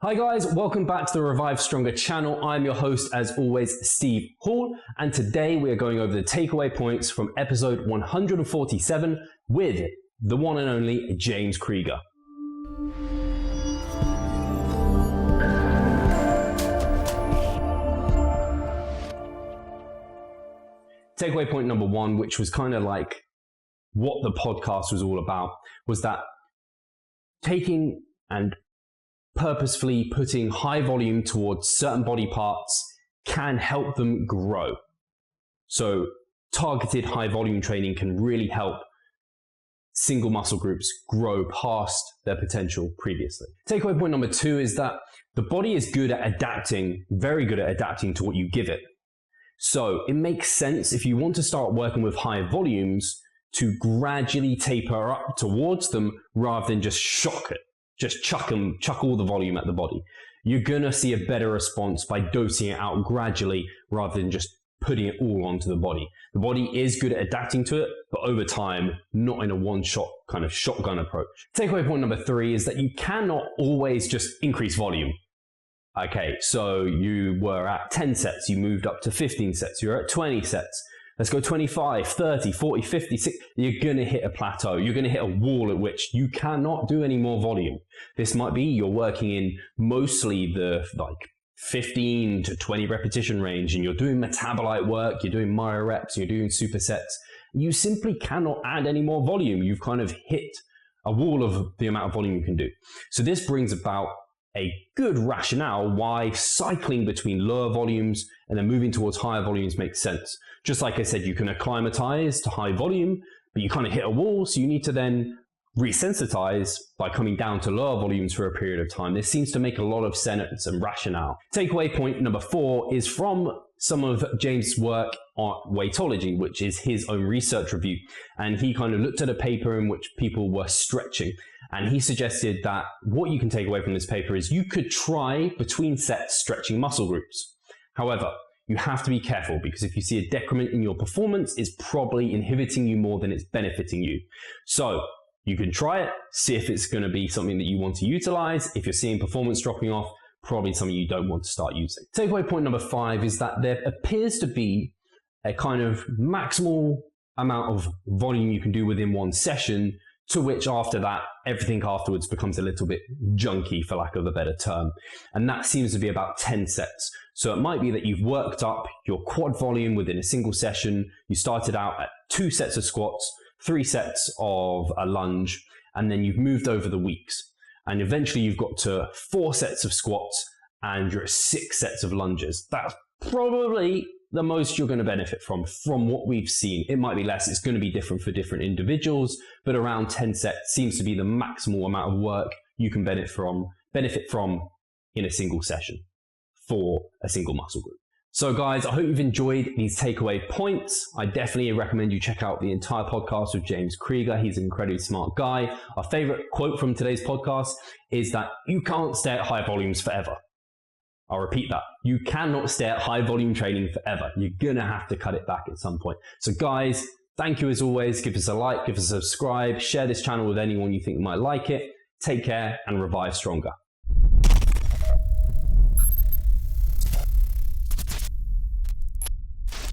Hi guys, welcome back to the Revive Stronger channel. I'm your host as always, Steve Hall, and today we are going over the takeaway points from episode 147 with the one and only James Krieger. Takeaway point number one, which was kind of like what the podcast was all about, was that taking and purposefully putting high volume towards certain body parts can help them grow. So targeted high volume training can really help single muscle groups grow past their potential previously. Takeaway point number two is that the body is good at adapting, very good at adapting to what you give it. So it makes sense if you want to start working with high volumes to gradually taper up towards them rather than just shock it. Just chuck all the volume at the body. You're gonna see a better response by dosing it out gradually rather than just putting it all onto the body. The body is good at adapting to it, but over time, not in a one-shot kind of shotgun approach. Takeaway point number three is that you cannot always just increase volume. Okay, so you were at 10 sets, you moved up to 15 sets, you're at 20 sets. Let's go 25, 30, 40, 50, 60. You're going to hit a plateau. You're going to hit a wall at which you cannot do any more volume. This might be you're working in mostly the 15 to 20 repetition range and you're doing metabolite work, you're doing myo reps, you're doing supersets. You simply cannot add any more volume. You've kind of hit a wall of the amount of volume you can do. So this brings about a good rationale why cycling between lower volumes and then moving towards higher volumes makes sense. Just like I said, you can acclimatize to high volume, but you kind of hit a wall, so you need to then resensitize by coming down to lower volumes for a period of time. This seems to make a lot of sense and rationale. Takeaway point number four is from some of James' work on weightology, which is his own research review. And he kind of looked at a paper in which people were stretching. And he suggested that what you can take away from this paper is you could try between sets stretching muscle groups. However, you have to be careful because if you see a decrement in your performance, it's probably inhibiting you more than it's benefiting you. So you can try it, see if it's going to be something that you want to utilize. If you're seeing performance dropping off, probably something you don't want to start using. Takeaway point number five is that there appears to be a kind of maximal amount of volume you can do within one session, to which after that, everything afterwards becomes a little bit junky, for lack of a better term. And that seems to be about 10 sets. So it might be that you've worked up your quad volume within a single session. You started out at 2 sets of squats, 3 sets of a lunge, and then you've moved over the weeks. And eventually you've got to 4 sets of squats and you're at 6 sets of lunges. That's probably the most you're going to benefit from what we've seen. It might be less, it's going to be different for different individuals, but around 10 sets seems to be the maximal amount of work you can benefit from in a single session for a single muscle group. So guys, I hope you've enjoyed these takeaway points. I definitely recommend you check out the entire podcast with James Krieger. He's an incredibly smart guy. Our favorite quote from today's podcast is that you can't stay at high volumes forever. I'll repeat that. You cannot stay at high volume training forever. You're gonna have to cut it back at some point. So guys, thank you as always. Give us a like, give us a subscribe, share this channel with anyone you think might like it. Take care and revive stronger.